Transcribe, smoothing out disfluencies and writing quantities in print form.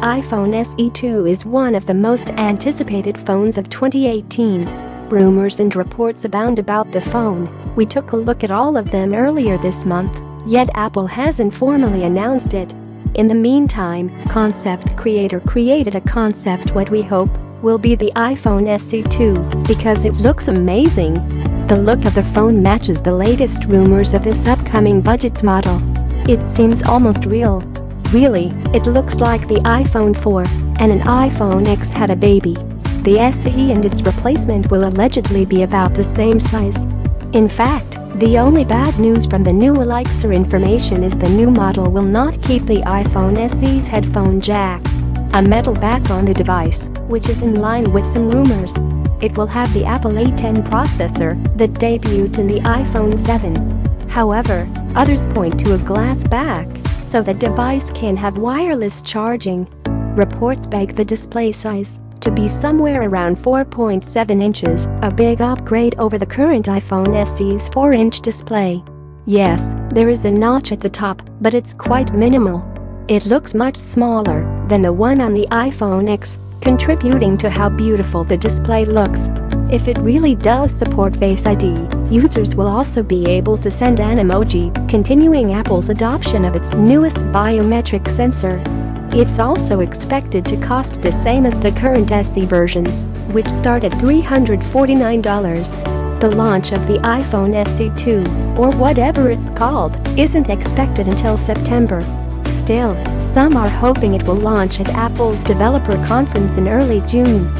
iPhone SE 2 is one of the most anticipated phones of 2018. Rumors and reports abound about the phone. We took a look at all of them earlier this month, yet Apple hasn't formally announced it. In the meantime, concept creator created a concept what we hope will be the iPhone SE 2 because it looks amazing. The look of the phone matches the latest rumors of this upcoming budget model. It seems almost real. Really, it looks like the iPhone 4 and an iPhone X had a baby. The SE and its replacement will allegedly be about the same size. In fact, the only bad news from the new Elixir information is the new model will not keep the iPhone SE's headphone jack, a metal back on the device, which is in line with some rumors. It will have the Apple A10 processor that debuted in the iPhone 7. However, others point to a glass back so the device can have wireless charging. Reports peg the display size to be somewhere around 4.7 inches, a big upgrade over the current iPhone SE's 4-inch display. Yes, there is a notch at the top, but it's quite minimal. It looks much smaller than the one on the iPhone X, contributing to how beautiful the display looks. If it really does support Face ID, users will also be able to send an emoji, continuing Apple's adoption of its newest biometric sensor. It's also expected to cost the same as the current SE versions, which start at $349. The launch of the iPhone SE 2, or whatever it's called, isn't expected until September. Still, some are hoping it will launch at Apple's developer conference in early June.